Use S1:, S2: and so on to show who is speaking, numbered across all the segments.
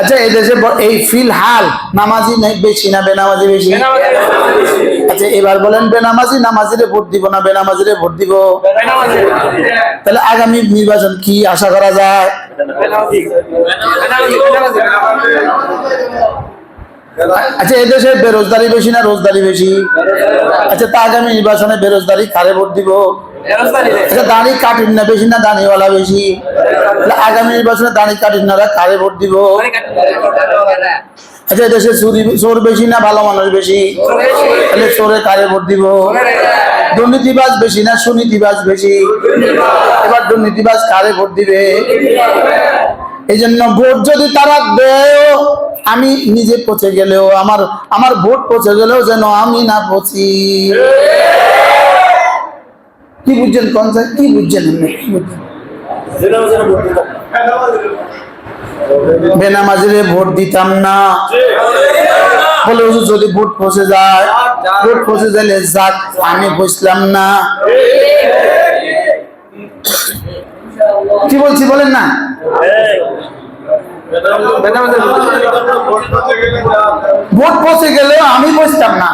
S1: আচ্ছা এই দেশে এই ফিলহাল নামাজি বেশি না বেনামাজি বেশি? আচ্ছা এবার বলেন বেনামাজি নামাজিরে ভোট দিব না বেনামাজিরে ভোট দিব? তাহলে আগামী নির্বাচন কি আশা করা যায়? আচ্ছা এদেশে বেরোজগারি বেশি না রোজগারি বেশি? আচ্ছা তা আগামী নির্বাচনে বেরোজগারি কারে ভোট দিব? আচ্ছা দাড়ি কাটিন না বেশি না দাড়িওয়ালা বেশি? আগামী নির্বাচনে দাড়ি কাটিন না কারে ভোট দিব? আচ্ছা এদেশে চোর বেশি না ভালো মানুষ বেশি? তাহলে চোরে কারে ভোট দিব? দুর্নীতিবাজ বেশি না সুনীতিবাজ বেশি? এবার দুর্নীতিবাজ কারে ভোট দিবে? এই জন্য ভোট যদি তারা দেয় আমি নিজে পচে গেলেও আমার ভোট পচে গেলেও যেন আমি না পচি। কি বুঝছেন কোন কি বুঝছেন? বেনামাজিরে ভোট দিতাম না বলে যদি ভোট পচে যায়, ভোট পচে গেলে যাক আমি বুঝলাম না। কি বলছি বলেন না? ভোট পৌঁছে গেলেও আমি বুঝতাম না।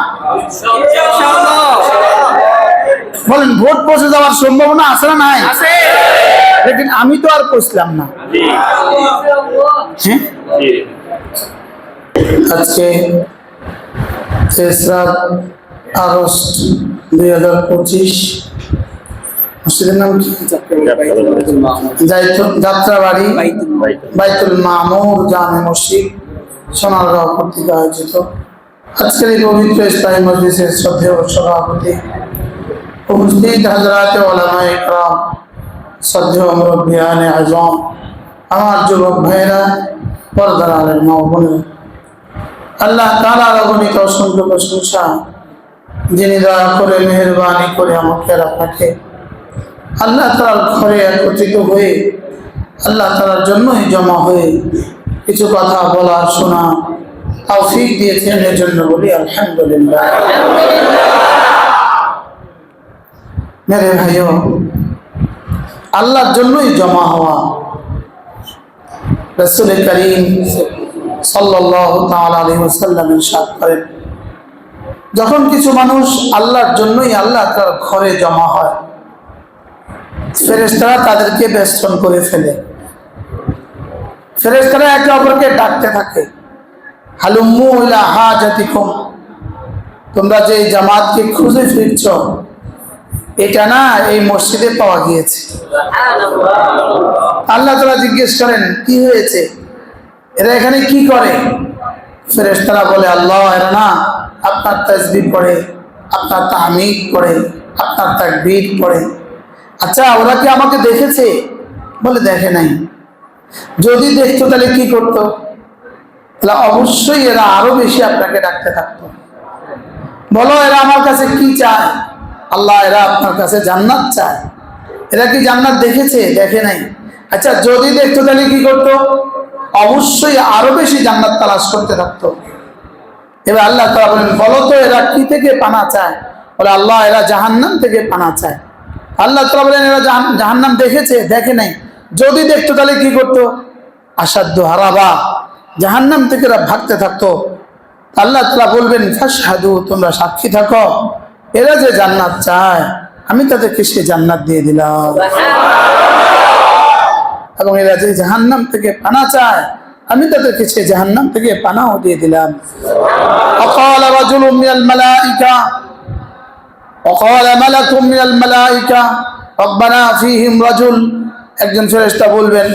S1: বলেন ভোট পৌঁছে যাওয়ার সম্ভাবনা আছে না নাই? লেকিন আমি তো আর বুঝলাম না। আজকে 3 আগস্ট 2025 মসজিদের নাম কি? যাত্রাবাড়ি বাইতুল মামুর জামে মসজিদ সোনারগাঁও কর্তৃক আয়োজিত আজকের এই পবিত্র ইসলামী মজলিসের শ্রদ্ধেয় সভাপতি উপস্থিত হযরতে উলামায়ে কেরাম, শ্রদ্ধেয় মুরব্বিয়ানে আযম, আমার যুবক ভাইরা, পর্দার আড়ালের মা ও বোনেরা, আল্লাহ তাআলার অগণিত অসংখ্য প্রশংসা যিনি দয়া করে মেহেরবানি করে আমাকে আর আপনাকে আল্লাহ তাআলার ঘরে একত্রিত হয়ে আল্লাহ তাআলার জন্যই জমা হয়ে কিছু কথা বলা শোনা তৌফিক দিয়েছেন, এর জন্য বলি আলহামদুলিল্লাহ। মেরে ভাইও, আল্লাহর জন্যই জমা হওয়া। রাসূল করিম সাল্লাল্লাহু তাআলা আলাইহি ওয়াসাল্লাম ইরশাদ করেন, যখন কিছু মানুষ আল্লাহর জন্যই আল্লাহ তাআলার ঘরে জমা হয় ফেরেশতারা তাদেরকে বেষ্টন করে ফেলে। ফেরেশতারা একে অপরকে ডাকতে থাকে, হালুম্মু ইলা হাজাতিকুম, তোমরা যে জামাতকে খুঁজে ফিরছ এটা না এই মসজিদে পাওয়া গিয়েছে। আল্লাহ তাআলা জিজ্ঞেস করেন কি হয়েছে, এরা এখানে কি করে? ফেরেশতারা বলে আল্লাহ এরা না আপনার তাসবিহ পড়ে, আপনার তাহমিদ পড়ে, আপনার তাকবীর পড়ে। আচ্ছা ওরা কি আমাকে দেখেছে? বলে দেখে নাই। যদি দেখতো তাহলে কি করতো? তাহলে অবশ্যই এরা আরো বেশি আপনাকে ডাকতে থাকতো। বলো এরা আমার কাছে কি চায়? আল্লাহ এরা আপনার কাছে জান্নাত চায়। এরা কি জান্নাত দেখেছে? দেখে নাই। আচ্ছা যদি দেখতো তাহলে কি করতো? অবশ্যই আরো বেশি জান্নাত তালাশ করতে থাকতো। এবার আল্লাহ তাআলা বলেন বলো তো এরা কি থেকে পানা চায়? বলে আল্লাহ এরা জাহান্নাম থেকে পানা চায়। আল্লাহ তাআলা বলেন এরা জাহান্নাম দেখেছে? দেখে নাই। যদি দেখতো তাহলে কি করতো? আসাদ্দু হারাবা, জাহান্নাম থেকে এরা ভাগতে থাকতো। আল্লাহ তাআলা বলবেন ফাশহাদু, তোমরা সাক্ষী থাকো, এরা যে জান্নাত চায় আমি তাদেরকে সে জান্নাত দিয়ে দিলাম। এবং এরা যে জাহান্নাম থেকে পানা চায় আমি তাদেরকে সে জাহান্নাম থেকে পানাও দিয়ে দিলাম। وقال رجل من الملائكة وقال ملك من الملائكة ربنا فيهم رجل, একজন ফেরেশতা বলবেন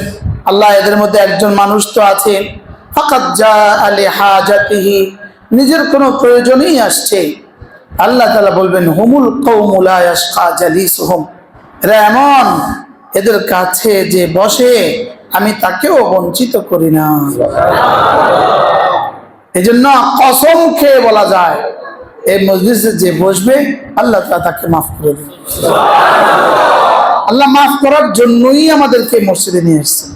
S1: আল্লাহ এদের মধ্যে একজন মানুষ তো আছে, ফাকাদ জাআ লিহাজাতিহি, নিজের কোনো প্রয়োজনেই আসছে। আল্লাহ তাআলা বলবেন হুমুল কওমু লা ইয়াশকা জালিসুহুম, এরা এমন এদের কাছে যে বসে আমি তাকেও বঞ্চিত করি না। এজন্য কসম খেয়ে বলা যায় এই মজলিসে যে বসবে আল্লাহ তাআলা তাকে মাফ করে দেন। আল্লাহ মাফ করার জন্যই আমাদেরকে মসজিদে নিয়ে এসেছেন।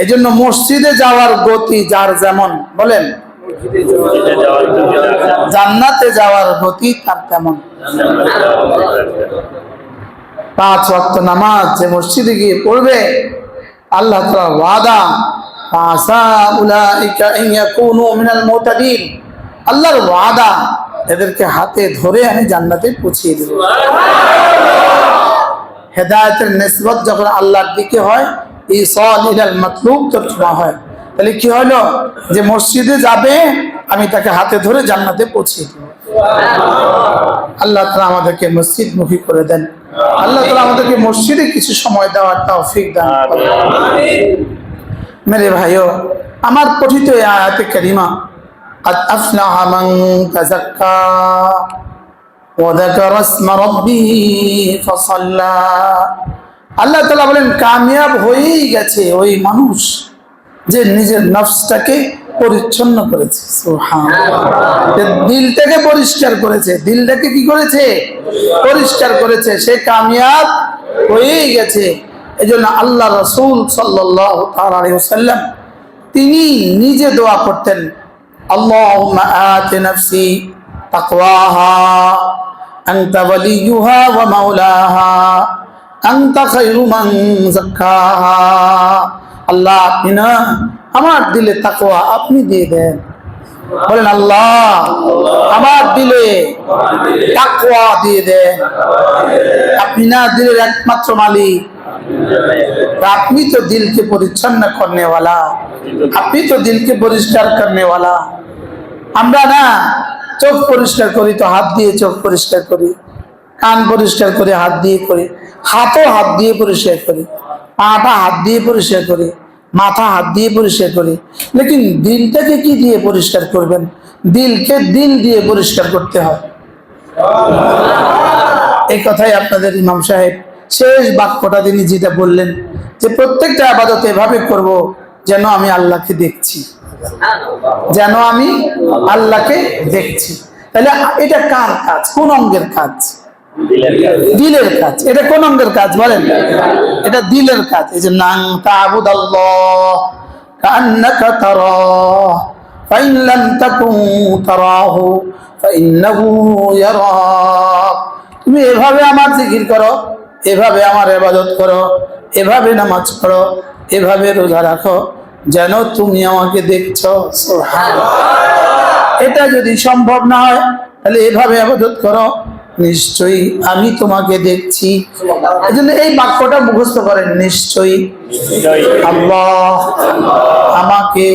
S1: এই জন্য মসজিদে যাওয়ার গতি যার যেমন, বলেন জান্নাতে যাওয়ার গতি তার তেমন। 5 ওয়াক্ত নামাজ যে মসজিদে গিয়ে পড়বে আল্লাহ তাআলার ওয়াদা ফাসা উলাইকা আন ইয়াকুনু মিনাল মুতাদিন। আল্লাহর ওয়াদা, এদেরকে হাতে ধরে আমি জান্নাতে পৌঁছিয়ে দেব। হেদায়েতের নিসবত যখন আল্লাহর দিকে হয়, ইসাল ইলাল মাতলুব তর্জমা হয়। তাহলে কি হলো, যে মসজিদে যাবে আমি তাকে হাতে ধরে জান্নাতে পৌঁছিয়ে দেব। আল্লাহ তাআলা আমাদেরকে মসজিদ মুখী করে দেন। আল্লাহ তাআলা আমাদেরকে মসজিদে কিছু সময় দেওয়ার তৌফিক দান করেন। মেরে ভাইও, আমার পঠিত এই আয়াতে কারিমা قد أفلح من تزكى وذكر اسم ربه فصلى। আল্লাহ তাআলা বলেন কামিয়াব হয়েই গেছে ওই মানুষ যে নিজের নফসটাকে পরিচ্ছন্ন করেছে। সুবহানাল্লাহ। দিলটাকে পরিষ্কার করেছে, দিলটাকে কি করেছে? পরিষ্কার করেছে। সে কামিয়াব হয়েই গেছে। এজন্য আল্লাহ রাসূল সাল্লাল্লাহু তাআলা আলাইহি ওয়াসাল্লাম তিনি নিজে দোয়া করতেন, আল্লাহুম্মা আতি নাফসি তাকওয়াহা আনতা ওয়ালিয়ুহা ওয়া মাওলাহা আনতা খায়রু মান যাক্কাহা। আল্লাহ, আপনি না আমার দিলে তাকওয়া আপনি দিয়ে দেন। বলেন আল্লাহ আমার দিলে তাকওয়া দিয়ে দেন। আপনি না দিলের একমাত্র মালিক, আপনি তো দিলকে পরিচ্ছন্ন করনে वाला, আপনি তো দিলকে পরিষ্কার করনে वाला। আমরা না চোখ পরিষ্কার করি তো হাত দিয়ে চোখ পরিষ্কার করি, কান পরিষ্কার করি হাত দিয়ে করি, হাতও হাত দিয়ে পরিষ্কার করি, পাটা হাত দিয়ে পরিষ্কার করি, মাথা হাত দিয়ে পরিষ্কার করি, লেকিন দিলটাকে কি দিয়ে পরিষ্কার করবেন? দিলকে দিল দিয়ে পরিষ্কার করতে হয়। এই কথাই আপনাদের ইমাম সাহেব শেষ বাক্যটা তিনি যেটা বললেন যে প্রত্যেকটা ইবাদত এভাবে করব যেন আমি আল্লাহকে দেখছি, যেন আমি আল্লাহকে দেখছি। তাহলে এটা কার কাজ? কোন অঙ্গের কাজ? দিলের কাজ। এটা কোন অঙ্গের কাজ বলেন? এটা দিলের কাজ। এই যে নাং তা'বুদাল্লাহ কাআন্নাকা তারাহ ফাইন লাম তাকুন তারাহু ফাইন্নাহু ইয়ারাক। তুমি এভাবে আমার জিকির করো, এভাবে আমার ইবাদত করো, এভাবে নামাজ পড়ো, এভাবে রোজা রাখো যেন তুমি আমাকে দেখছো। সুবহানাল্লাহ। এটা যদি সম্ভব না হয় তাহলে এভাবে ইবাদত করো, নিশ্চয়ই আমি তোমাকে দেখছি। এজন্য এই বাক্যটা মুখস্থ করেন, নিশ্চয়ই আল্লাহ আমাকে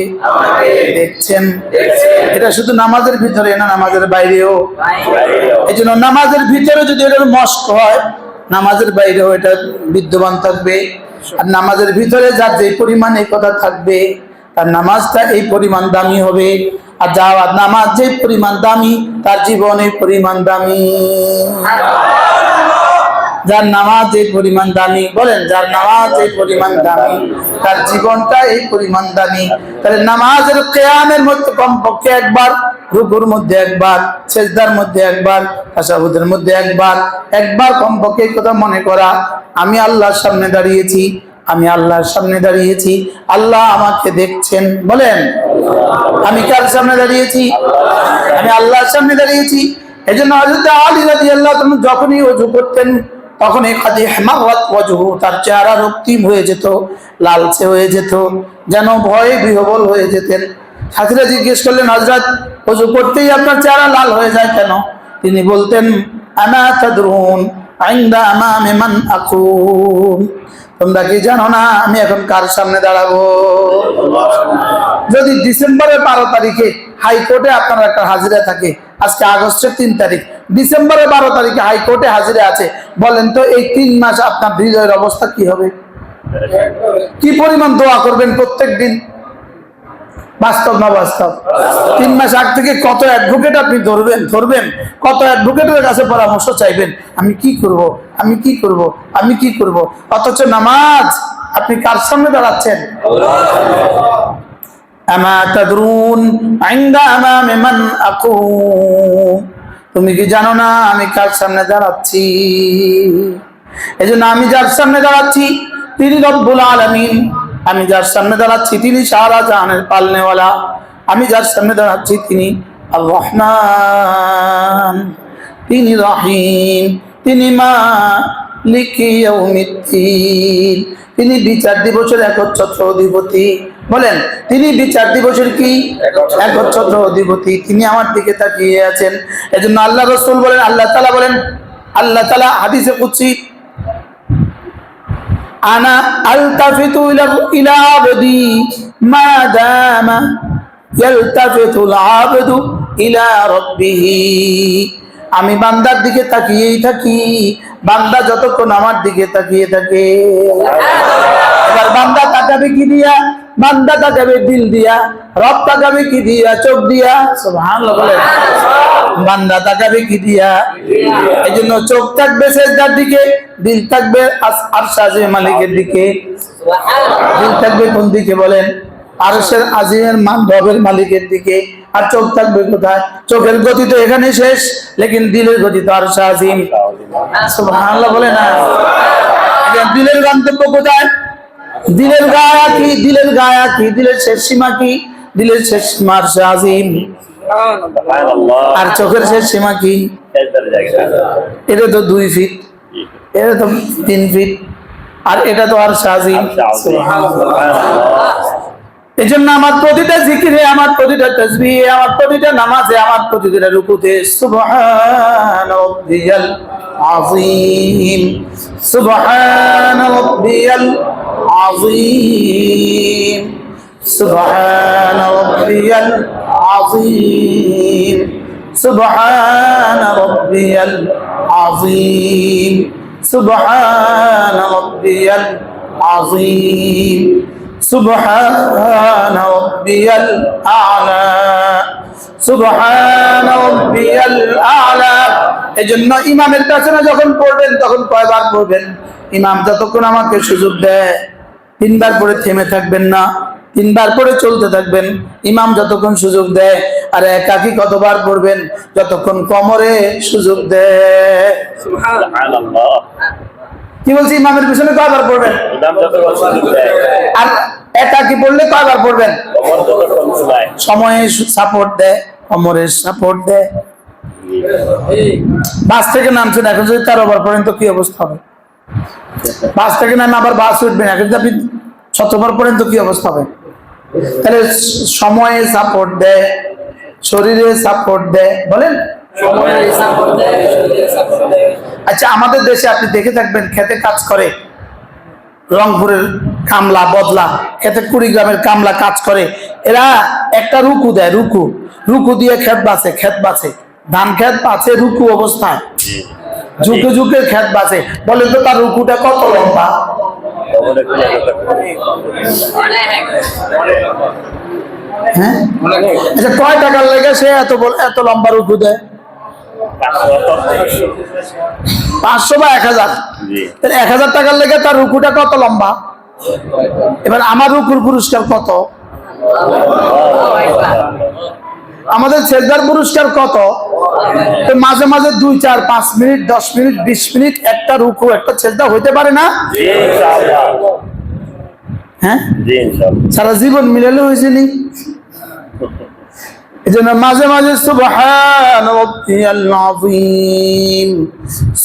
S1: দেখছেন। এটা শুধু নামাজের ভিতরে না, নামাজের বাইরেও। এজন্য নামাজের ভিতরে যদি এটা মস্ক হয়, নামাজের বাইরেও এটা বিদ্যমান থাকবে। আর নামাজের ভিতরে যার যে পরিমাণ এই কথা থাকবে তার নামাজটা এই পরিমাণ দামি হবে। আর যার নামাজ যে পরিমাণ দামি তার জীবন এই পরিমাণ দামি। যার নামাজ এই পরিমাণ দামি, বলেন যার নামাজ এই পরিমাণ দামি তার জীবনটা এই পরিমাণ দামি। তাহলে নামাজের কিয়ামের মধ্যে কমপক্ষে একবার, রুকুর মধ্যে একবার, সিজদার মধ্যে একবার, তাশাহুদের মধ্যে একবার, একবার কমপক্ষে এই কথা মনে করা, আমি আল্লাহর সামনে দাঁড়িয়েছি, আমি আল্লাহর সামনে দাঁড়িয়েছি, আল্লাহ আমাকে দেখছেন। বলেন আমি কার সামনে দাঁড়িয়েছি? আমি আল্লাহর সামনে দাঁড়িয়েছি। এই জন্য হযরত আলী রাদিয়াল্লাহু তাআলা যখনই ওযু করতেন তখন তার চেহারা রক্তিম হয়ে যেত, লালচে হয়ে যেত, যেন ভয়ে বিহ্বল হয়ে যেতেন। সাথীরা জিজ্ঞেস করলেন, হযরত ওযু করতেই আপনার চেহারা লাল হয়ে যায় কেন? তিনি বলতেন, আমা তাদরুন ইনদা আমামি মান আকুম। তোমরা কি জানো না আমি এখন কার সামনে দাঁড়াবো? যদি ডিসেম্বরের 12 তারিখে হাইকোর্টে আপনার একটা হাজিরা থাকে, আজকে আগস্টের 3 তারিখ, ডিসেম্বরের 12 তারিখে হাইকোর্টে হাজিরা আছে, বলেন তো এই 3 মাস আপনার হৃদয়ের অবস্থা কি হবে? কি পরিমাণ দোয়া করবেন প্রত্যেক দিন? বাস্তব না বাস্তব? 3 মাস আগ থেকে কত অ্যাডভোকেট আপনি ধরবেন, কত অ্যাডভোকেটের কাছে পরামর্শ চাইবেন, আমি কি করব, আমি কি করব, আমি কি করব। অথচ নামাজ আপনি কার সামনে দাঁড়াচ্ছেন? আমা তাদরুন ইনদা আমামি মান আকুম। তুমি কি জানো না আমি কার সামনে দাঁড়াচ্ছি? এজন্য আমি যার সামনে দাঁড়াচ্ছি তিনি রব্বুল আলামিন। আমি যার সামনে দাঁড়াচ্ছি তিনি সারা জাহানের পালনেওয়ালা। আমি যার সামনে দাঁড়াচ্ছি তিনি আর রহমান, তিনি রহিম, তিনি মালিক ইয়াউমিদ্দিন, তিনি বিচার দিবসের একচ্ছত্র অধিপতি। বলেন তিনি বিচার দিবসের কি একচ্ছত্র অধিপতি, তিনি আমার দিকে তাকিয়ে আছেন। এজন্য আল্লাহ রাসূল বলেন, আল্লাহ তাআলা বলেন, আল্লাহ তাআলা হাদিসে কুদসি, আনা আলতাফিতু ইলা আবদি মা দামা ইয়ালতাফিতুল আবদু ইলা রাব্বিহি, আমি বান্দার দিকে তাকিয়েই থাকি, বান্দা যতক্ষণ আমার দিকে তাকিয়ে থাকে। এবার বান্দা তাকাবে কি দিয়া? বান্দা তাকাবে দিল দিয়া। রব তাকাবে কি দিয়া? চোখ দিয়া। সুবহানাল্লাহ বলেন। বান্দা তাকাবে কি দিয়া? এই জন্য চোখ থাকবে সেজদার দিকে, দিল থাকবে আরশ মালিকের দিকে। দিল থাকবে কোন দিকে বলেন? আরশের আজিমের রবের মালিকের দিকে। আর চোখ থাকবে কোথায়? চোখের গতি তো এখানে শেষ, লেকিন দিলের গতি তো আরশ আজিম। সুবহানাল্লাহ বলে না? দিলের গন্তব্য কোথায়? দিলের গায়া কি? দিলের গায়া কি? দিলের শেষ সীমা কি? দিলের শেষ সীমা আরশ আজিম। আর চোখের শেষ সীমা কি? এটা তো 2 ফিট, এটা তো 3 ফিট, আর এটা তো আরশ আজিম। এই জন্য আমার প্রতিটা জিকিরে, আমার প্রতিটা তাসবিহে, আমার প্রতিটা নামাজে, আমার প্রতিটা রুকুতে সুবহান রাব্বিয়াল আযীম, সুবহান রাব্বিয়াল আযীম, সুবহান রাব্বিয়াল আযীম, সুবহান রাব্বিয়াল আযীম, সুবহান রাব্বিয়াল আযীম, সুবহান রাব্বিয়াল আ'লা, সুবহান রাব্বিয়াল আ'লা। এজন্য ইমামের পেছনে যখন পড়বেন তখন কয়বার পড়বেন? ইমাম যতক্ষণ আমাকে সুযোগ দেয় 3 বার পড়ে থেমে থাকবেন না, 3 বার পড়ে চলতে থাকবেন। ইমাম যতক্ষণ সুযোগ দেয়। আর একাকী কতবার পড়বেন? যতক্ষণ কোমরে সুযোগ দেয়। সুবহানাল্লাহ। কি বলছি? ইমামের পিছনে কয়বার পড়বেন? ইমাম যতক্ষণ সুযোগ দেয়। আর একাকী পড়লে কয়বার পড়বেন? সময়ে সাপোর্ট দেয়, কোমরে সাপোর্ট দেয়। বাস থেকে নামছেন, এখন যদি 13 বার পড়েন তো কি অবস্থা হবে? বাস থেকে নামে আবার বাস উঠবেন, এখন যদি আপনি 17 বার পড়েন তো কি অবস্থা হবে? তাহলে সময়ে সাপোর্ট দেয়, শরীরে সাপোর্ট দেয়। বলেন আচ্ছা, আমাদের দেশে আপনি দেখে থাকবেন, খেতে কাজ করে রংপুরের কামলা, বদলা, খেতে কুড়িগ্রামের কামলা কাজ করে। এরা একটা রুকু দেয়, রুকু দিয়ে খেত বাঁচে, ধান খেত বাঁচে রুকু অবস্থায়, ঝুঁকে ঝুঁকে খেত বাঁচে। বলেন তো তার রুকুটা কত লম্বা? হ্যাঁ, আচ্ছা, কয় টাকার লেগে সে এত লম্বা রুকু দেয়? 500 বা 1000। 1000 টাকার লেগে তার রুকুটা কত লম্বা? এবার আমার রুকুর পুরস্কার কত? আমাদের সেজদার পুরস্কার কত? তো মাঝে মাঝে 2, 4, 5 মিনিট, 10 মিনিট, 20 মিনিট একটা রুকু, একটা সেজদা হইতে পারে না? হ্যাঁ, সারা জীবন মিলালে হয়েছে নি? এজন্য মাঝে মাঝে সুবহান রাব্বিয়াল আযীম,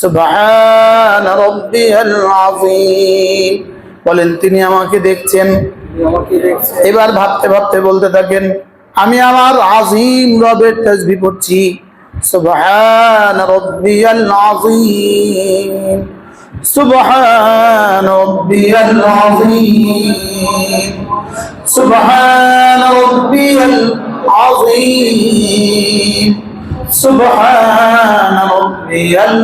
S1: সুবহান রাব্বিয়াল আযীম বলেন। তিনি আমাকে দেখছেন। এবার ভাবতে ভাবতে বলতে থাকেন, আমি আমার আযীম রবের তাসবিহ পড়ছি। সুবহান রাব্বিয়াল আযীম, সুবহান রাব্বিয়াল আযীম, সুবহান রাব্বিয়াল আযীম, সুবহান রাব্বিয়াল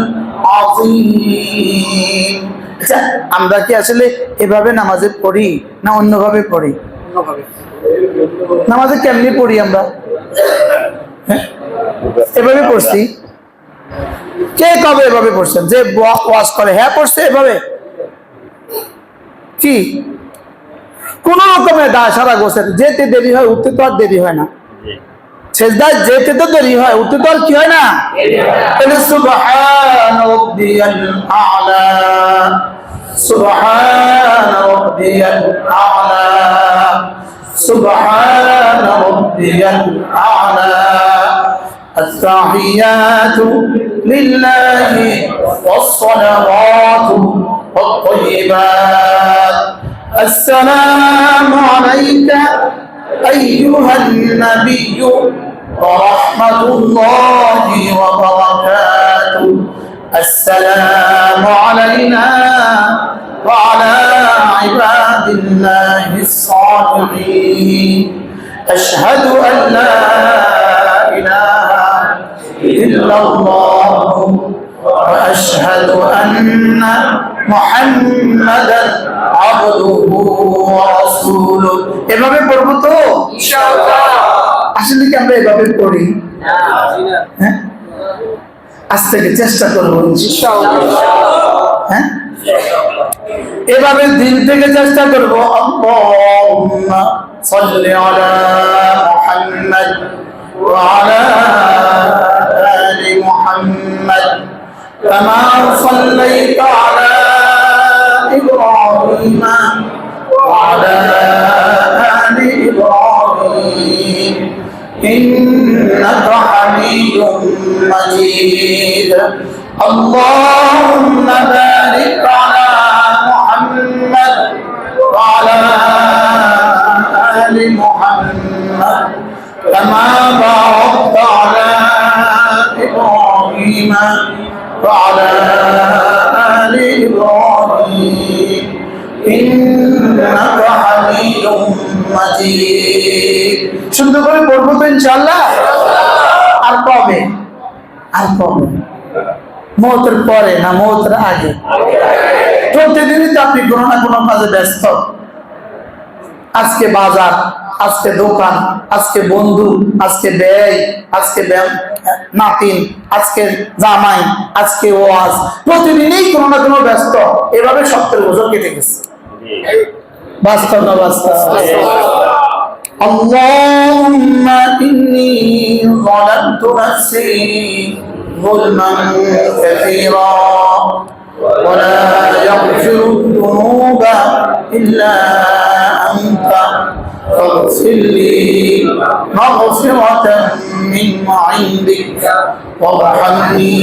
S1: আযীম। আচ্ছা, আমরা কি আসলে এভাবে নামাজে পড়ি না অন্যভাবে পড়ি? নামাজে কেমনি পড়ি আমরা? এভাবে পড়ছি। কে কবে এভাবে পড়ছেন? যে ওয়াজ করে হ্যাঁ পড়ছে এভাবে? কি কোন রকমের দায় সারা গোছের, যেতে দেরি হয় উঠতে তো আর দেরি হয় না। সেজদায় যেতে তো দেরি হয়, উঠতে তো আর কি হয় না। সুবহান রাব্বিয়াল আ'লা, সুবহান রাব্বিয়াল আ'লা, সুবহান রাব্বিয়াল আ'লা। আত-তাহিয়াতু লিল্লাহি ওয়াস-সালাওয়াতু ওয়াত-তাইয়্যিবাত السلام عليك أيها النبي ورحمة الله وبركاته السلام علينا وعلى عباد الله الصالحين أشهد أن لا إله إلا الله وأشهد أن محمدا عبده ورسوله এভাবে পড়বো তো ইনশাআল্লাহ আসলে কি আমরা এভাবে পড়ি হ্যাঁ আজ থেকে চেষ্টা করবো ইনশাআল্লাহ হ্যাঁ এভাবে দিল থেকে চেষ্টা করবো আল্লাহুম্মা সাল্লি আলা মুহাম্মাদ ওয়া আলা আলি মুহাম্মাদ কামা সাল্লাইতা আলা ইব্রাহিম ওয়া আলা আলি ইব্রাহিম ইন্নাকা হামিদুম মাজিদ اللهم بارك على محمد وعلى آل محمد كما باركت على إبراهيم وعلى آل إبراهيم إنك حميد مجيد শুনতে করে পড়বো তো ইনশাআল্লাহ আর কবে মৌতের পরে না মৌতের আগে প্রতিদিনই তো আপনি কোনো না কোনো কাজে ব্যস্ত আজকে বাজার আজকে দোকান আজকে বন্ধু আজকে ব্যয় আজকে নাতিন আজকে জামাই আজকে ওয়াজ প্রতিদিনই কোনো না কোনো ব্যস্ত এভাবে সপ্তাহের বছর কেটে গেছে বাস্তব না বাস্তব আল্লাহুম্মা ইন্নী যালামতু নাফসি ظلما كثيرا ولا يغفر الذنوب إلا أنت فاغفر لي مغفرة من عندك وارحمني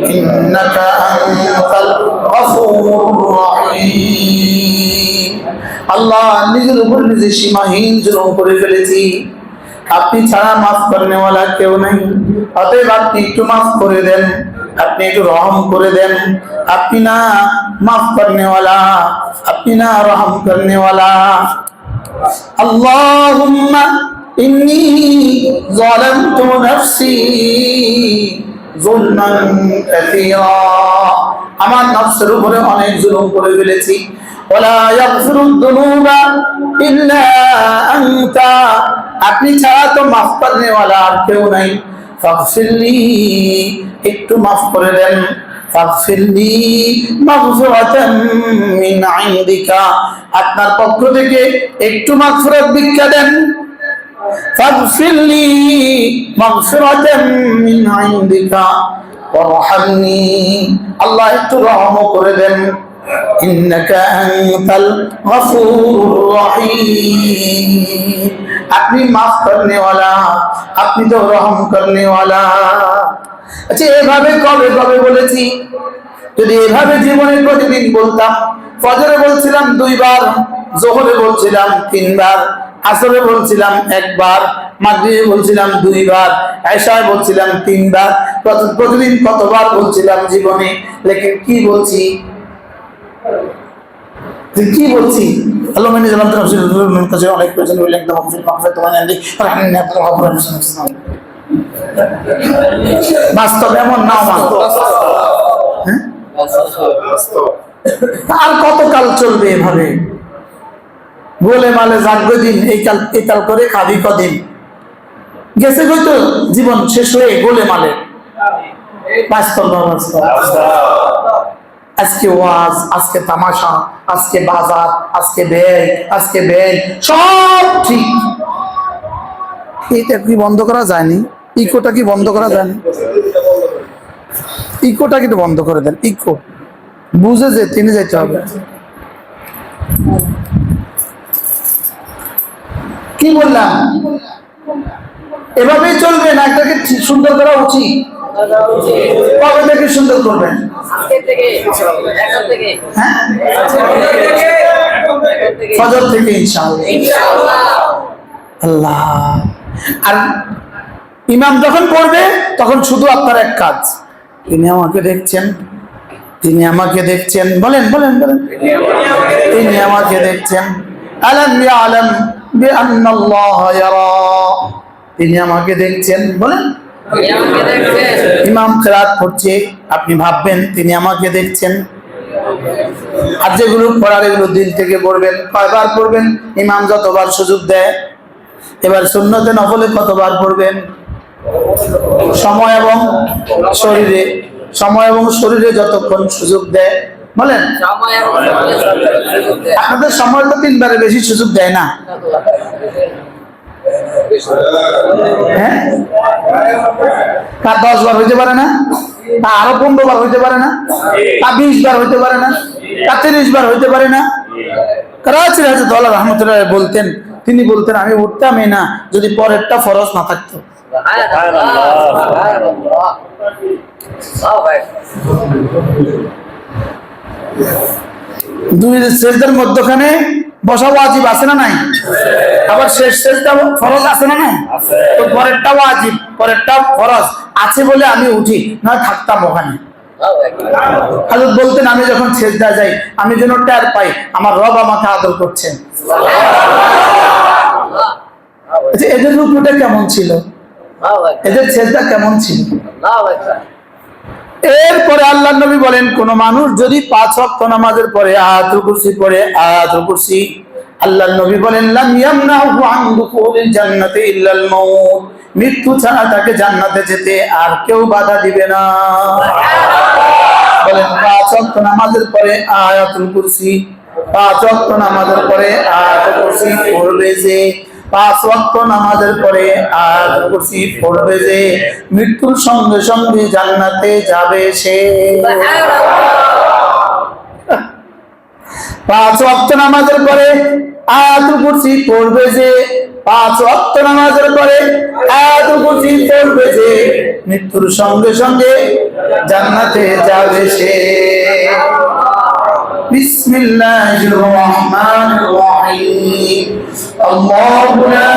S1: إنك أنت الغفور الرحيم الله নিজের উপর নিজে সীমাহীন জুলুম করে ফেলেছি আপনি ছাড়া মাফ করনে वाला কেউ নাই অতএব আপনি একটু মাফ করে দেন আপনি একটু রহম করে দেন আপনি না মাফ করনে वाला আপনি না রহম করনে वाला আল্লাহুম্মা ইন্নী যালামতু নাফসি যুলমান কাসীরা আমার নফসের উপরে অনেক জুলুম করে ফেলেছি ওয়ালা ইয়াগফিরুদ দুনুবা ইল্লা আনতা আপনি ছাড়া তো মাফ করনে वाला আর কেউ নাই ফাগফিরলি একটু মাফ করে দেন ফাগফিরলি মাগফিরাতাম মিন ইনদিকা আপনার পক্ষ থেকে একটু মাগফিরাত ভিক্ষা দেন ফাগফিরলি মাগফিরাতাম মিন ইনদিকা ওয়ারহামনি আল্লাহ একটু রহম করে দেন ইন্নাকা আনতাল গফুরুর রহিম আপনি মাফ করনে वाला আপনি তো রহম করনে वाला আচ্ছা এভাবে কবে কবে বলেছি যদি এভাবে জীবনে প্রতিদিন বলতাম ফজরে বলছিলাম 2 বার যোহরে বলছিলাম 3 বার আসরে বলছিলাম 1 বার মাগরিবে বলছিলাম 2 বার ইশায় বলছিলাম 3 বার প্রতিদিন কতবার বলছিলাম জীবনে লেকিন কি বলছি আল্লাহ মানে জানাম তো নবীর কাছে অনেক প্রয়োজন হইলে একদম মাফ তোমার নেন বাস্তব এমন না আর কত কাল চলবে এভাবে বলে মালে জাগবে দিন এই কাল করে খাবি কদিন গেছে হয়তো জীবন শেষ হয়ে গোলে মালে বাস্তব আজকে ওয়াজ আজকে তামাশা আজকে বাজার আজকে ব্যয় সব ঠিক এটা কি বন্ধ করা যায়নি ইকোটা কি বন্ধ করা যায়নি ইকোটা কি বন্ধ করে দেন ইকো বুঝে যে তিনি যাইতে হবে কি বললাম এভাবেই চলবে না এটাকে সুন্দর করা উচিত কবে থেকে সুন্দর করবেন আজকে থেকে এখন থেকে হ্যাঁ ফজর থেকে ইনশাআল্লাহ। আল্লাহ। আর ইমাম যখন পড়বে তখন শুধু আপনার এক কাজ, তিনি আমাকে দেখছেন, তিনি আমাকে দেখছেন, বলেন বলেন বলেন, তিনি আমাকে দেখছেন। আলাম ইয়ালাম বিআন্নাল্লাহ ইয়ারা, তিনি আমাকে দেখছেন, বলেন। ইমাম কিরাত পড়ছে, আপনি ভাববেন তিনি আমাকে দেখছেন। আর যেগুলো পড়ার এগুলো দিল থেকে পড়বেন। কয়বার পড়বেন? ইমাম যতবার সুযোগ দেয়। এবার সুন্নতে নফলে কতবার পড়বেন? সময় এবং শরীরে, সময় এবং শরীরে যতক্ষণ সুযোগ দেয়, বলেন। আপনাদের সময় তো 3 বারে বেশি সুযোগ দেয় না? হ্যাঁ, 10 বার হইতে পারে না? আরো 15 বার হইতে পারে না? 20 বার হইতে পারে না? 30 বার হইতে পারে না? করাচির হাজরত আল্লাহ রহমতুল্লাহ বলতেন, তিনি বলতেন আমি উঠতামই না যদি পরেরটা ফরজ না থাকতো। দুই সেজদার মধ্যখানে বসা ওয়াজিব আছে না নাই? আবার শেষ সেজদা ফরজ আছে না নাই? তো পরেরটা ওয়াজিব, পরেরটা ফরজ আছে বলে আমি উঠি, না থাকতাম ওখানে। হযরত বলতেন আমি যখন সেজদা যাই আমি যেন টের পাই আমার রব আমাকে আদর করছেন। আচ্ছা, এদের রূপটা কেমন ছিল? এদের সেজদা কেমন ছিল? এরপরে আল্লাহ নবী বলেন, কোন মানুষ যদি 5 ওয়াক্ত নামাজের পরে আয়াতুল কুরসি পড়ে, আয়াতুল কুরসি, আল্লাহ নবী বলেন লাম ইয়ামনাহু আন দুখুলিল জান্নাতি ইল্লাল মাউত, মৃত্যু ছাড়া তাকে জান্নাতে যেতে আর কেউ বাধা দিবে না। বলেন 5 ওয়াক্ত নামাজের পরে আয়াতুল কুরসি, 5 ওয়াক্ত নামাজের পরে আয়াতুল কুরসি পড়বে যে, 5 ওয়াক্ত নামাজের পরে আয়াতুল কুরসি পড়বে যে, মৃত্যুর সঙ্গে সঙ্গে জান্নাতে যাবে সে। 5 ওয়াক্ত নামাজের পরে আয়াতুল কুরসি পড়বে যে, 5 ওয়াক্ত নামাজের পরে আয়াতুল কুরসি পড়বে যে, মৃত্যুর সঙ্গে সঙ্গে জান্নাতে যাবে সে। বিসমিল্লাহির রহমানির রহিম। আল্লাহু লা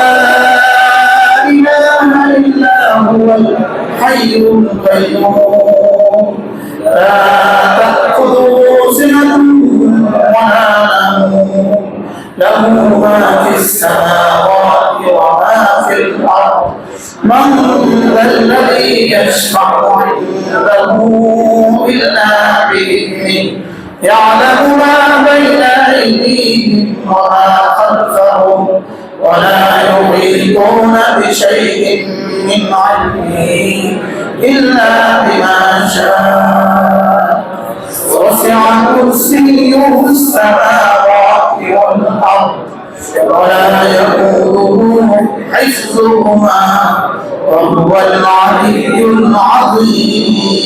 S1: ইলাহা ইল্লা হুয়াল হাইয়ুল কাইয়্যুম লা তাখুযুহু সিনাতুন ওয়া লা নাওম লাহু মা ফিস সামাওয়াতি ওয়া মা ফিল আরদ মান যাল্লাযী ইয়াশফা'ু 'ইনদাহু ইল্লা বিইذনিহি يعلم ما بين أيديهم وما خلفهم ولا يحيطون بشيء من علمه إلا بما شاء وسع كرسيه السماوات والأرض ولا يؤوده حفظهما وهو العلي العظيم।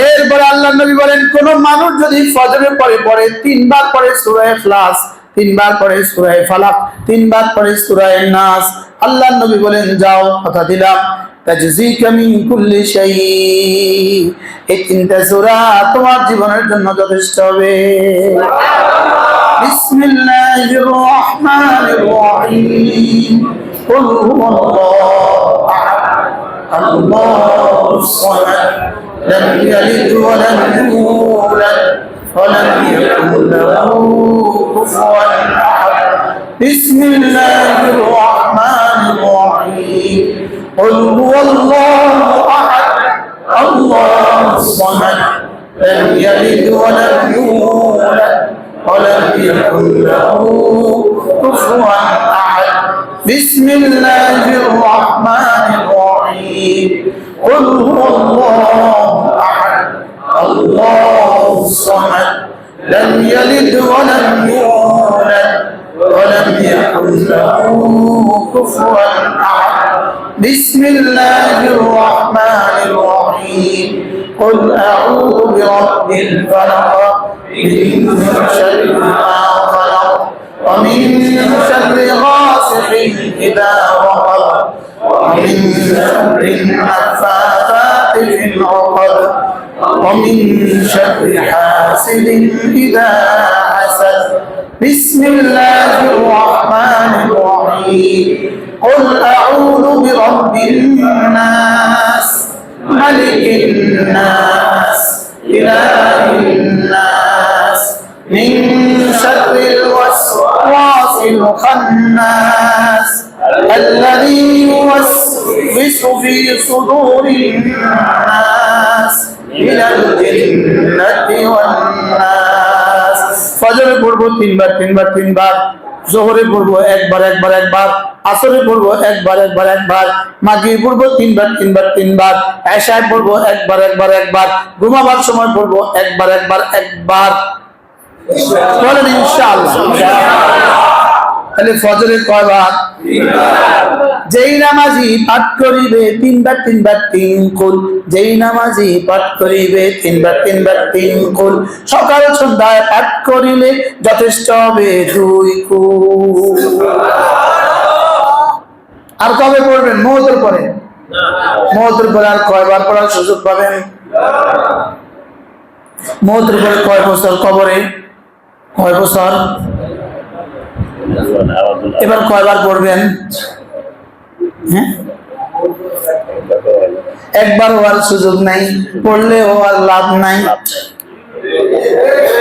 S1: এরপরে আল্লাহ নবী বলেন, কোন মানুষ যদি ফজরের পরে পড়ে 3 বার পড়ে সূরা ইখলাস, 3 বার পড়ে সূরা ফালাক, 3 বার পড়ে সূরা নাস, আল্লাহ নবী বলেন যাও কথা দিলাম তাজজিকা মিন কুল্লি শাই, এই 3টা সূরা তোমার জীবনের জন্য যথেষ্ট হবে। বিসমিল্লাহির রহমানির রহিম। কুল হুয়াল্লাহু আহাদ আল্লাহুস সামাদ لم يلد ولم يولد ولم يكن له كفوا أحد بسم الله الرحمن الرحيم قل هو الله أحد الله الصمد لم يلد ولم يولد ولم يكن له كفوا أحد بسم الله الرحمن الرحيم قل هو الله أحد الله الصمد لم يلد ولم يولد ولم يكن له كفوا أحد بسم الله الرحمن الرحيم قل أعوذ برب الفلق من شر ما خلق ومن شر غاسق إذا وقب ومن شر النفاثات في العقد ومن شر حاسد إذا حسد بسم الله الرحمن الرحيم قل أعوذ برب الناس ملك الناس إله الناس من شر الوسواس الخناس الذي يوسوس في صدور الناس من الجنة والناس فجر পড়ব তিনবার জোহরে পড়ব একবার আসরে পড়ব একবার মাগরিব পড়ব তিনবার এশায় পড়ব একবার ঘুমাবার সময় পড়ব একবার বলেন ইনশাআল্লাহ। তাহলে ফজরে কয়বার? যেই নামাজি পাঠ করিবে তিনবার তিন কুল, যেই নামাজি পাঠ করিবে তিনবার তিন কুল, সকাল সন্ধ্যায় পাঠ করিলে যথেষ্ট হবে 2 কুল। আর কবে পড়বেন? মুহূর্তের পরে আর কয়বার পড়ার সুযোগ পাবেন? মুহূর্তের পরে কয় বছর কবরে? কয় বছর? এবার কয়বার পড়বেন? হ্যাঁ, একবার হওয়ার সুযোগ নাই, পড়লে হওয়ার লাভ নাই।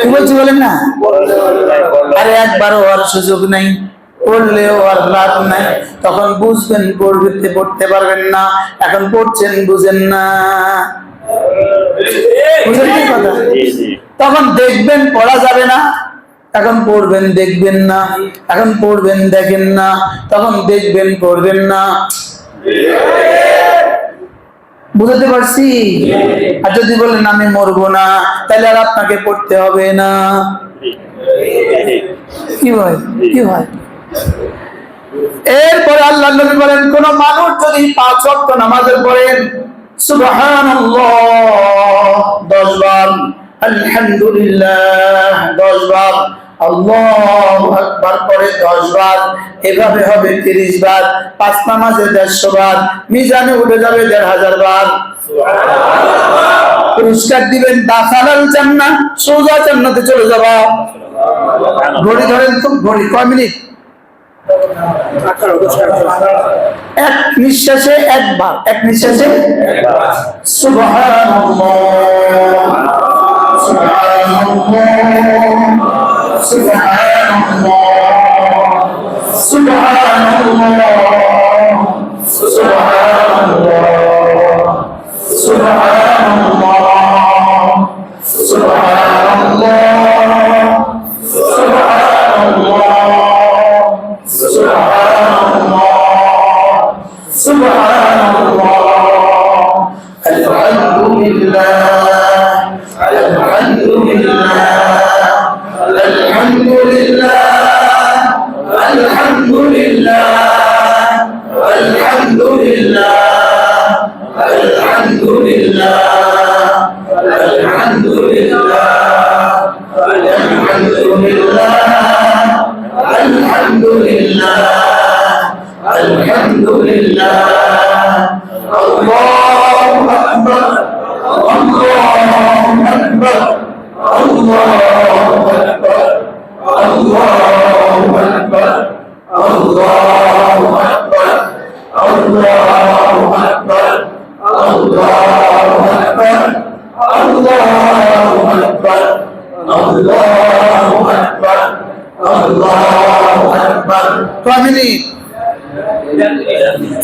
S1: কি বলছি বলেন না? আরে একবার হওয়ার সুযোগ নাই, পড়লেও আর লাভ নাই। তখন বুঝবেন পড়তে পারবেন না, এখন পড়ছেন বুঝেন না, বুঝেন কি কথা? তখন দেখবেন পড়া যাবে না, এখন পড়বেন দেখবেন না, এখন পড়বেন দেখেন না, তখন দেখবেন পড়বেন না। বুঝতে পারছি? আর যদি বলেন আমি মরবো না, তাহলে আর আপনাকে পড়তে হবে না। কি হয়? এরপরে আল্লাহ নবী বলেন, কোন মানুষ যদি 5 ওয়াক্ত নামাজের পড়েন সুবহানাল্লাহ 10 বার, আলহামদুলিল্লাহ 10 বার, আল্লাহু আকবার পরে 10 বার, এভাবে হবে 30 বার, 5 নামাজে 150 বার, মিজানে উঠে যাবে 1500 বার। পুরস্কার দিবেন দাখালাল জান্নাহ, সোজা জান্নাতে চলে যাবা। ঘড়ি ধরেন তো, ঘড়ি কয় মিনিট? এক নিঃশ্বাসে একবার, সুবহানাল্লাহ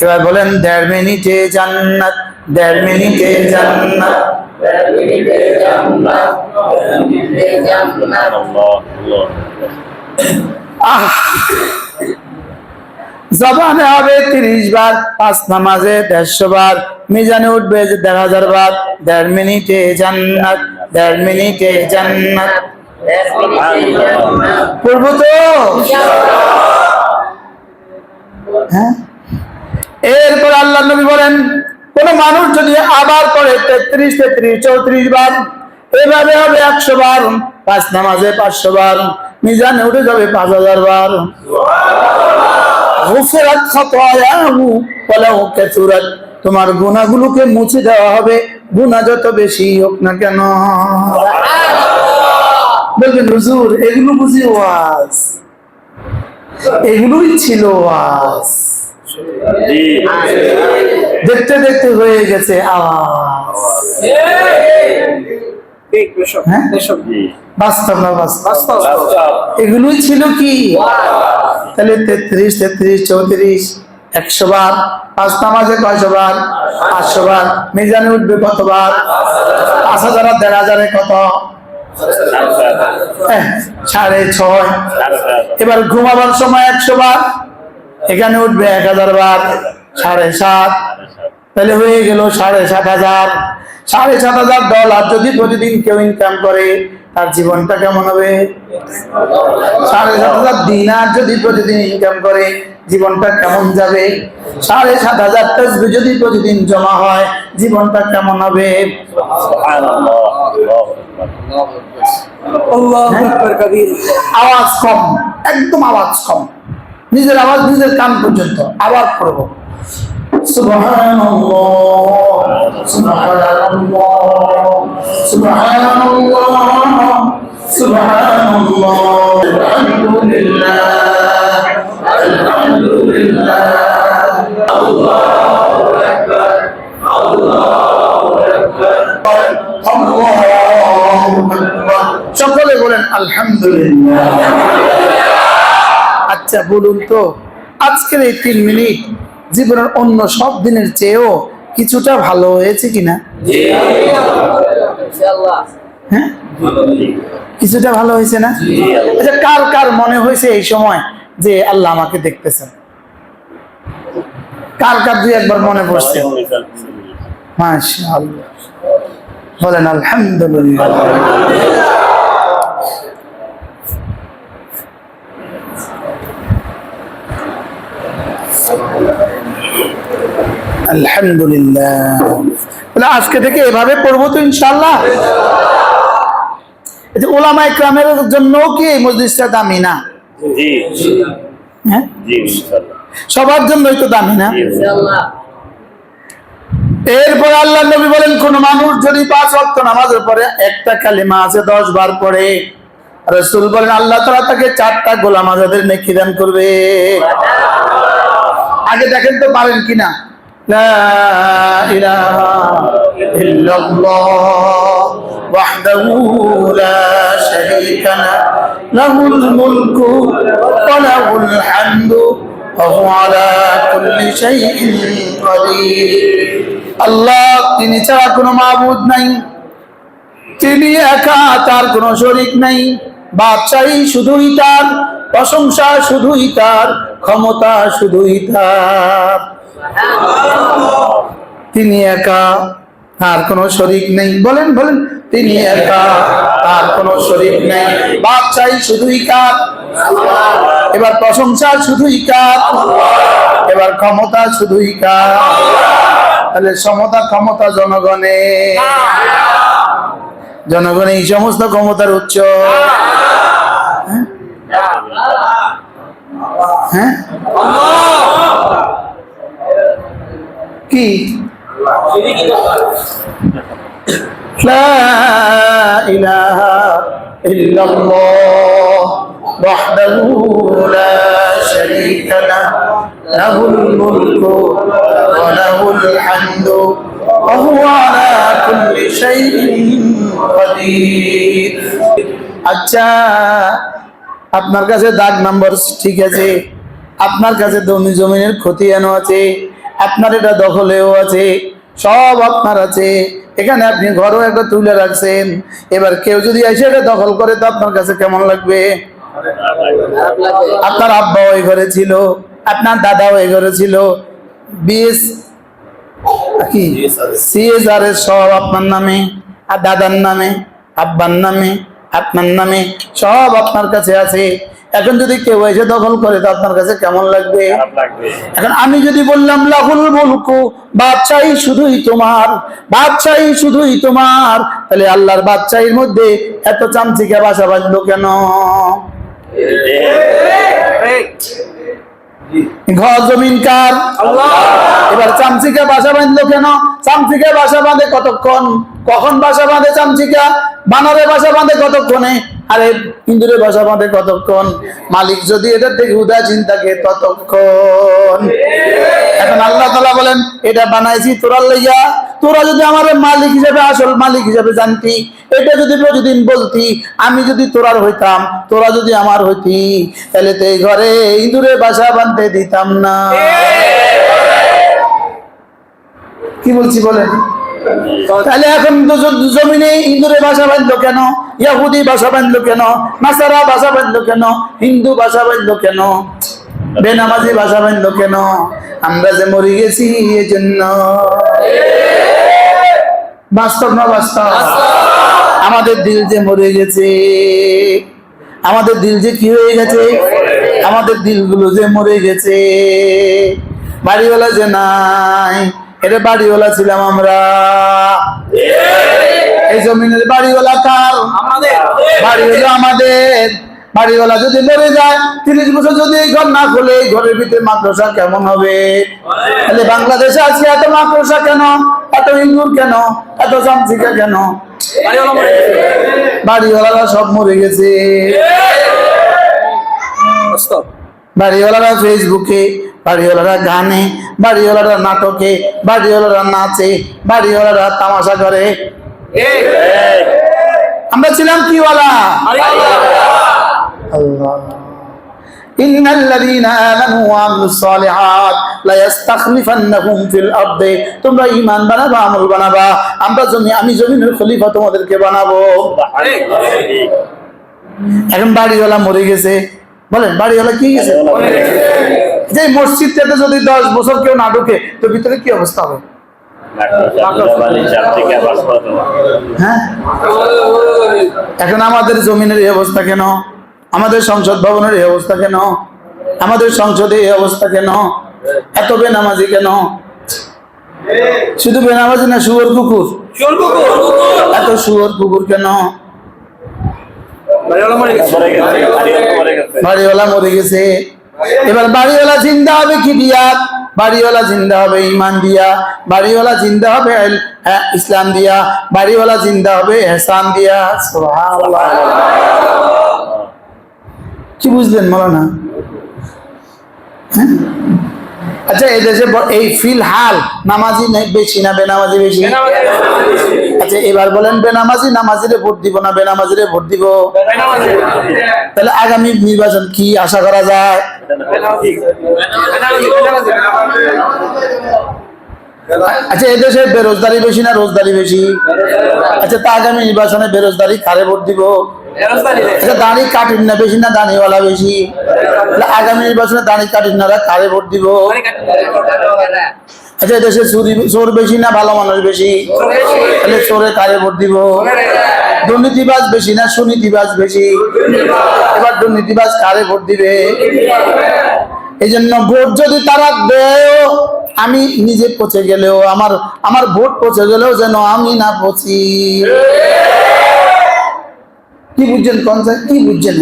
S1: এবার বলেন 1.5 মিনিটে জান্নাত, 1.5 মিনিটে জান্নাত, 1.5 মিনিটে জান্নাত, 1.5 মিনিটে জান্নাত। জবানে হবে 30 বার, 5 নামাজে 150 বার, মিজানে উঠবে 1000 বার। 1.5 মিনিটে জান্নাত, 1.5 মিনিটে জান্নাত। পড়ব তো? হ্যাঁ। এরপর আল্লাহ নবী বলেন, কোন মানুষ যদি আবার পড়ে 33, 34 বার, এভাবে হবে 100 বার, 5 নামাজে 500 বার, মিজানে উঠে যাবে 5000 বার। গুফিরাত খাতায়াহু ওয়ালাউ কাসুরাত, তোমার গুনাহগুলোকে মুছে দেওয়া হবে গুনাহ যত বেশি হোক না কেন। বলবেন হুজুর এগুলো বুঝি ওয়াজ, এগুলোই ছিল ওয়াজ। দেখতে দেখতে হয়ে গেছে আওয়াজ। বাস্তব না বাস্তব? এগুলোই ছিল কি? তাহলে 33, 33, 34, 100 বার। 5 নামাজে কয়শো বার? 500 বার। মিজানে উঠবে কতবার? 5000 আর 1500 কত? 6.5। এবার ঘুমাবার সময় 100 বার, এখানে উঠবে 1000 বার, 7.5। তাহলে হয়ে গেল 7,500। $7,500 যদি প্রতিদিন কেউ ইনকাম করে তার জীবনটা কেমন হবে? 7,500 দিনার যদি প্রতিদিন ইনকাম করে জীবনটা কেমন যাবে? 7,500 তাসবিহ যদি প্রতিদিন জমা হয় জীবনটা কেমন হবে? আওয়াজ কম, একদম আওয়াজ কম, নিজের আওয়াজ নিজের কান পর্যন্ত। আবার পড়ব সুবহানাল্লাহ সুবহানাল্লাহ সুবহানাল্লাহ সুবহানাল্লাহ আলহামদুলিল্লাহ আলহামদুলিল্লাহ আল্লাহু আকবার আল্লাহু আকবার আল্লাহু আকবার। সকলে বলেন আলহামদুলিল্লাহ। আচ্ছা বলুন তো আজকের এই 3 মিনিট জীবনের অন্য সব দিনের চেয়েও কিছুটা ভালো হয়েছে কিনা? হ্যাঁ, কিছুটা ভালো হয়েছে না? আচ্ছা কার কার মনে হয়েছে এই সময় যে আল্লাহ আমাকে দেখতেছেন? কার কার দুই একবার মনে পড়ছে? মাশাআল্লাহ, বলেন আলহামদুলিল্লাহ। আলহামদুলিল্লাহ। আজকে থেকে এভাবে পড়বো তো ইনশাআল্লাহ। ওলামায়ে কেরামের জন্য কি এই মজলিসটা দামি না? জি হ্যাঁ জি ইনশাআল্লাহ, সবার জন্যই তো দামি না? ইনশাআল্লাহ। এরপর আল্লাহ নবী বলেন কোন মানুষ যদি 5 ওয়াক্ত নামাজের পরে একটা কালিমা আছে 10 বার পড়ে, রাসূল বলেন আল্লাহ তাআলা তাকে 4টা গোলাম আজাদের নেকি দান করবে। আগে দেখেন তো পারেন কিনা। লা ইলাহা ইল্লাল্লাহ ওয়াহদাহু লা শারীকা লাহুল মুলকু ওয়া লাহুল হামদু ওয়া হুয়া আলা কুল্লি শাইইন কাদির। আল্লাহ তিনি ছাড়া কোনো মাবুদ নাই, তিনি একা, তার কোনো শরীক নাই। বাদশাহী শুধুই তার, প্রশংসা শুধুই তার, ক্ষমতা শুধুই তার। তিনি একা, তার কোনো শরীক নেই। বলেন বলেন, তিনি একা, তার কোনো শরীক নেই। বাদশাহী শুধুই কার? এবার প্রশংসা শুধুই কার? এবার ক্ষমতা শুধুই কার? তাহলে সমতা ক্ষমতা জনগণের। জনগণ এই সমস্ত ক্ষমতার উৎস। হ্যাঁ কি? লা ইলাহা ইল্লাল্লাহ ওয়াহদাহু লা শারীকা লাহু লাহুল মুলকু ওয়া লাহুল হামদু ওয়া হুয়া আলা কুল্লি শাইইন কাদির। আচ্ছা আপনার কাছে দাগ নাম্বার ঠিক আছে, আপনার কাছে জমিনের খতিয়ানও আছে, আপনার এটা দখলেও আছে, সব আপনার আছে। এখানে আপনি ঘরও একটা তুলে রাখছেন। এবার কেউ যদি এসে এটা দখল করে তো আপনার কাছে কেমন লাগবে? আপনার আব্বা ওই ঘরে ছিল, আপনার দাদা ওই ঘরে ছিল, বিএস কি সিএসআর সব আপনার নামে, আর দাদার নামে, আব্বার নামে, আপনার নামে, সব আপনার কাছে আছে। এখন যদি কেউ এসে দখল করে তো আপনার কাছে কেমন লাগবে? এখন আমি যদি বললাম লাহুল মুলকু, বাদশাহী শুধুই তোমার, বাদশাহী শুধুই তোমার, তাহলে আল্লাহর বাদশাহীর মধ্যে এত চামচিকা বাসা বাঁধলো কেন? ঘর জমিন কার? আল্লাহ। এবার চামচিকা বাসা বাঁধলো কেন? চামচিকা বাসা বাঁধে কতক্ষণ? কখন বাসা বাঁধে চামচিকা? বানরে বাসা বাঁধে কতক্ষণে? আরে ইন্দুরে বাসা বাঁধে কতক্ষণ? মালিক যদি এটার থেকে উদাসীন থাকে ততক্ষণ। এখন আল্লাহ তাআলা বলেন এটা বানাইছি তোরা লইয়া, তোরা যদি আমার মালিক হিসেবে, আসল মালিক হিসেবে জানতি, এটা যদি প্রতিদিন বলতি, আমি যদি তোরার হইতাম, তোরা যদি আমার হইতি, তাহলে তো এই ঘরে ইঁদুরে বাসা বাঁধতে দিতাম না। কি বলছি বলেন? তাহলে এখন জমিনে ইঁদুরে বাসা বাঁধলো কেন? ইহুদি বাসা বাঁধলো কেন? নাসারা বাসা বাঁধলো কেন? হিন্দু বাসা বাঁধলো কেন? বেনামাজি বাসা বাঁধলো কেন? আমরা যে মরে গেছি এই জন্য। বাস্তব না বাস্তব? আমাদের দিল যে মরে গেছে, আমাদের দিল যে কি হয়ে গেছে, আমাদের দিলগুলো যে মরে গেছে। বাড়িওয়ালা যে নাই, এটা বাড়িওয়ালা ছিলাম আমরা। এই জমিনের বাড়িওয়ালা কার? বাড়ি হলো আমাদের। বাড়িওয়ালা যদি মরে যায়, 30 বছর যদি এই ঘর না খুলে, এই ঘরের ভিতরে মাদ্রাসা কেমন হবে? তাহলে বাংলাদেশে আজকে এত মাদ্রাসা কেন? এত হিন্দুর কেন? এত চামচিকা কেন? বাড়িওয়ালারা সব মরে গেছে। বাড়িওয়ালারা ফেসবুকে, বাড়িওয়ালারা গানে, বাড়িওয়ালারা নাটকে, বাড়িওয়ালারা নাচে, বাড়িওয়ালারা তামাশা করে। আমরা ছিলাম কি ওয়ালা? আল্লাহ। ইন্নাল্লাযীনা আমানু ওয়া আমিলুস সালিহাত লা ইস্তাখলিফান্নাহুম ফিল আরদি। তোমরা ঈমান বানাবা, আমল বানাবা, আমি জমিনের খলিফা তোমাদেরকে বানাবো। এখন বাড়িওয়ালা মরে গেছে, বলেন বাড়িওয়ালা কি গেছে? যে মসজিদটাতে যদি 10 বছর কেউ না ঢুকে, তো ভিতরে কি অবস্থা হবে? হ্যাঁ, এখন আমাদের জমিনের এই অবস্থা কেন? আমাদের সংসদ ভবনের এই অবস্থা কেন? আমাদের সংসদে এই অবস্থা কেন? এত বেনামাজি কেন? শুধু বেনামাজি না, শুয়োর কুকুর। এত শুয়োর কুকুর কেন? বাড়িওয়ালা মরে গেছে। এবার বাড়িওয়ালা জিন্দা হবে কি দিয়া? বাড়িওয়ালা জিন্দা হবে ঈমান দিয়া, বাড়িওয়ালা জিন্দা হবে ইসলাম দিয়া, বাড়িওয়ালা জিন্দা হবে ইহসান দিয়া। সুবহানাল্লাহ। কি বুঝলেন মাওলানা? আচ্ছা, এই দেশে এই ফিলহাল নামাজি বেশি না বেনামাজি বেশি? আচ্ছা, এবার বলেন বেনামাজি নামাজিরে ভোট দিব না বেনামাজিরে ভোট দিব? তাহলে আগামী নির্বাচন কি আশা করা যায়? আচ্ছা, এই দেশে বেরোজগারি বেশি না রোজগারি বেশি? আচ্ছা, তা আগামী নির্বাচনে বেরোজগারি কারে ভোট দিব? আচ্ছা, দাঁড়ি কাটিন না বেশি না দাঁড়িওয়ালা বেশি? আগামী নির্বাচনে দাঁড়ি কাটিন না কারে ভোট দিব? আচ্ছা, দেশে চোর বেশি না ভালো মানুষ বেশি? তাহলে চোরে কারে ভোট দিব? দুর্নীতিবাজ বেশি না সুনীতিবাজ বেশি? এবার দুর্নীতিবাজ কারে ভোট দিবে? এই জন্য ভোট যদি তারা দেয়, আমি নিজে পচে গেলেও, আমার ভোট পচে গেলেও যেন আমি না পচি। কি বুঝছেন? কোন কি বুঝছেন?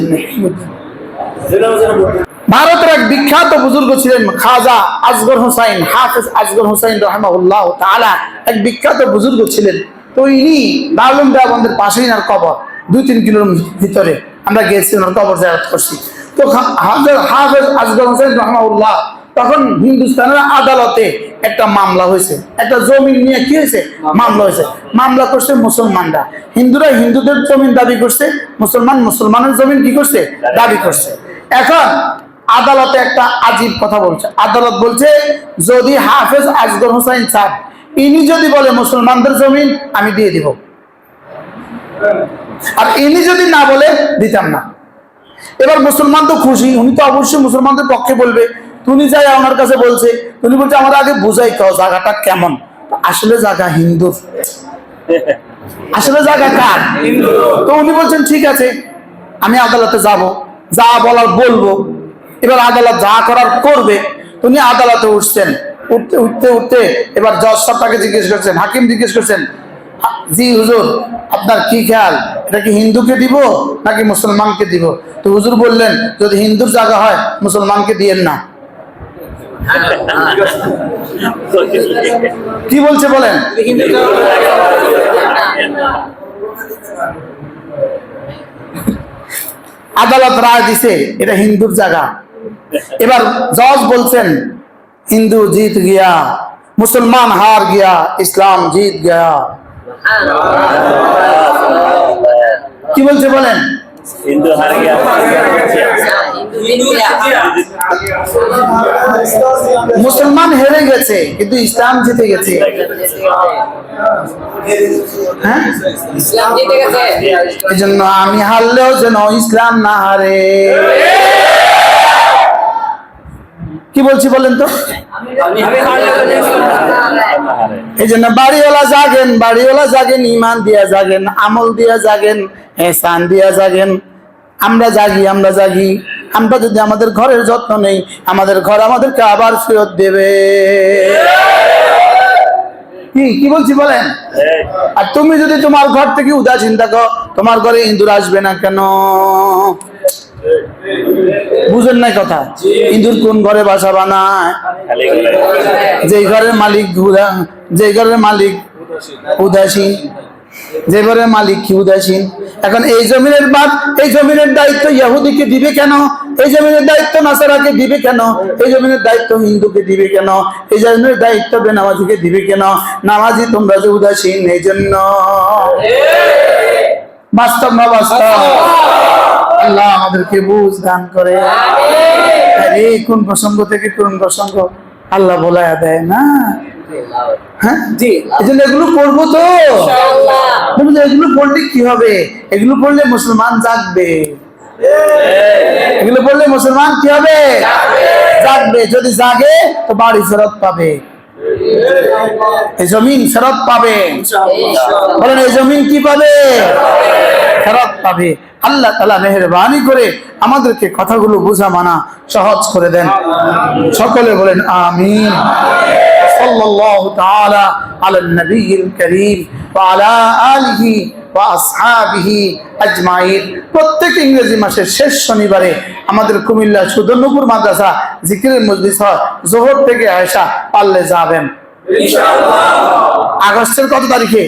S1: ভারতের এক বিখ্যাত বুজুর্গ ছিলেন খাজা আসগর হুসাইন, হাফেজ আসগর হুসাইন রাহিমাহুল্লাহ তাআলা, এক বিখ্যাত বুজুর্গ ছিলেন। তো ইনি দারুল দেওবন্দের পাশেই আর কবর, 2-3 কিলোর ভিতরে আমরা গেছি, ওনার কবর জিয়ারত করছি। তো হাফেজ আসগর হুসাইন রাহিমাহুল্লাহ, তখন হিন্দুস্তানের আদালতে একটা মামলা হয়েছে, একটা জমিন নিয়ে কি হয়েছে? মামলা হয়েছে। মামলা করছে মুসলমানরা। হিন্দুরা হিন্দুদের জমিন দাবি করছে, মুসলমানের জমিন কি করছে? দাবি করছে। এখন আদালতে একটা আজীব কথা বলছে। আদালত বলছে, যদি হাফেজ আসগর হুসাইন সাহেব ইনি যদি বলে মুসলমানদের জমিন, আমি দিয়ে দিব, আর ইনি যদি না বলে দিতাম না। এবার মুসলমান তো খুশি, উনি তো অবশ্যই মুসলমানদের পক্ষে বলবে। তুমি যাই ওনার কাছে বলছে, উনি বলছে আমার আগে বুঝাই তো জায়গাটা কেমন। আসলে জায়গা হিন্দুর, আসলে জায়গা কার? তো উনি বলছেন ঠিক আছে, আমি আদালতে যাব, যা বলার বলবো। এবার আদালত যা করার করবে। উনি আদালতে উঠছেন, উঠতে এবার জজ সাহেব তাকে জিজ্ঞেস করছেন, হাকিম জিজ্ঞেস করছেন, জি হুজুর, আপনার কি খেয়াল, এটা কি হিন্দুকে দিব নাকি মুসলমানকে দিব? তো হুজুর বললেন, যদি হিন্দুর জায়গা হয় মুসলমানকে দিয়েন না। কি বলছে বলেন? আদালত রায় দিছে এটা হিন্দুর জায়গা। এবার জজ বলছেন হিন্দু জিত গিয়া, মুসলমান হার গিয়া, ইসলাম জিত গয়া। কি বলছে বলেন?
S2: হিন্দু হার গিয়া,
S1: মুসলমান হেরে গেছে কিন্তু ইসলাম জিতে গেছে। হ্যাঁ, এই জন্য আমি হারলেও যেন ইসলাম না হারে। কি বলছি বলেন তো? এই জন্য বাড়িওয়ালা জাগেন, বাড়িওয়ালা জাগেন, ইমান দিয়া জাগেন, আমল দিয়া জাগেন, এহসান দিয়া জাগেন। আমরা জাগি, আমরা জাগি। আমরা যদি আমাদের ঘরের যত্ন নেই, আমাদের ঘর আমাদেরকে আবার ফেরত দেবে। কি বলছি বলেন? আর তুমি যদি তোমার ঘর থেকে উদাসীন থাকো, তোমার ঘরে ইন্দুর আসবে না কেন? বুঝেন নাই কথা? ইন্দুর কোন ঘরে বাসা বানায়? যে ঘরের মালিক উদাসীন, যে ঘরের মালিক কি উদাসীন। এখন এই জমিনের বাদ, এই জমিনের দায়িত্ব ইহুদিকে দিবে কেন? এই জমিনের দায়িত্ব নাসারাকে দিবে কেন? এই জমিনের দায়িত্ব হিন্দুকে দিবে কেন? এই জমিনের দায়িত্ব বেনামাজিকে দিবে কেন? নামাজি তোমরা যে উদাসীন, এই জন্য। বাস্তব না বাস্তব? আল্লাহ আমাদেরকে বুঝ দান করে। এই কোন প্রসঙ্গ থেকে কোন প্রসঙ্গ আল্লাহ বলায়া দেয় না। হ্যাঁ, এই জন্য এগুলো পড়বো তো। এগুলো পড়লে কি হবে? এগুলো পড়লে মুসলমান জাগবে। এগুলো পড়লে মুসলমান কি হবে? জাগবে। যদি জাগে তো বাড়ি ফেরত পাবে, এই জমিন ফেরত পাবে। বলেন এই জমিন কি পাবে? ফেরত পাবে। আল্লাহ তাআলা মেহেরবানি করে আমাদেরকে কথাগুলো বোঝা মানা সহজ করে দেন। সকলে বলেন আমিন। সাল্লাল্লাহু তাআলা আলান নবিয়্যিল কারীম ওয়া আলা আলিহি ওয়া আসহাবিহি আজমাইন। প্রত্যেক ইংরেজি মাসের শেষ শনিবারে আমাদের কুমিল্লা সুদর্ণপুর মাদ্রাসা জিকিরের মজলিস হয়। জোহর থেকে আয়েশা পারলে যাবেন ইনশাআল্লাহ। আগস্টের কত তারিখে?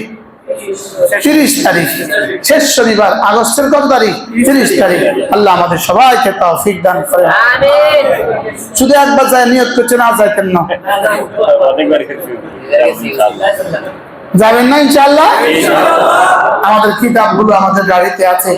S1: 30 তারিখ, শেষ শনিবার। আগস্টের কত তারিখ? 30 তারিখ। আল্লাহ আমাদের সবাইকে তৌফিক দান করেন। আমিন। শুধু একবার যায় নিয়ত করছেন, আর যাইতেন না? যাবেন না ইনশাআল্লাহ? আমাদের কিতাবগুলো আমাদের গাড়িতে আছে,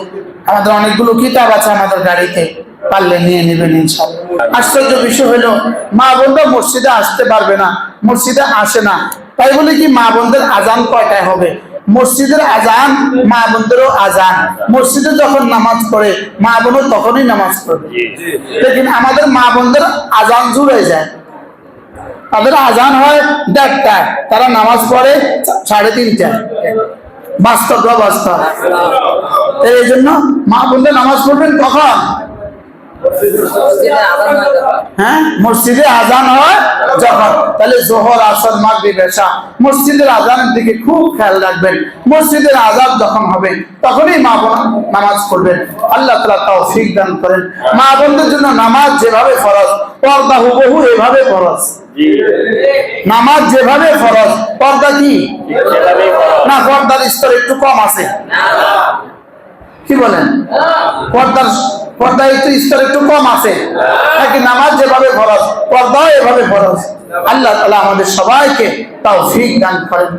S1: আমাদের অনেকগুলো কিতাব আছে আমাদের গাড়িতে, পারলে নিয়ে নেবেন ইনশাআল্লাহ। আশ্চর্য বিষয় হলো মা বোনরা মসজিদে আসতে পারবে না, মসজিদে আসে না। তাই বলে কি মা বোনদের আজান কয়টায় হবে? মসজিদের আজান, মা বোনদেরও আজান। মসজিদে যখন নামাজ পড়ে মা বোনও তখনই নামাজ পড়বে। লেকিন আমাদের মা বোনদের আজান জুড়ে যায়, তাদের আজান হয় 1:30টায়, তারা নামাজ পড়ে 3:30টায়। বাস্তব বাস্তব। এই জন্য মা বোনদের নামাজ পড়বেন কখন? হ্যাঁ, মসজিদে আজান হয় যখন। তাহলে জোহর, আসর, মাগরিব, এশা মসজিদের আজানের দিকে খুব খেয়াল রাখবেন। মসজিদের আজান যখন হবে তখনই মা বোন নামাজ পড়বেন। আল্লাহ তাআলা তৌফিক দান করেন। মা বোনদের জন্য নামাজ যেভাবে ফরজ, পর্দা হুবহু এভাবে ফরজ। নামাজ যেভাবে ফরজ, পর্দা কি না? পর্দার স্তর একটু কম আছে। কি বলেন? পর্দা একটু স্তর একটু কম আছে নাকি? নামাজ যেভাবে ফরজ, পর্দাও এভাবে ফরজ। আল্লাহ তাআলা আমাদের সবাইকে তৌফিক দান করেন।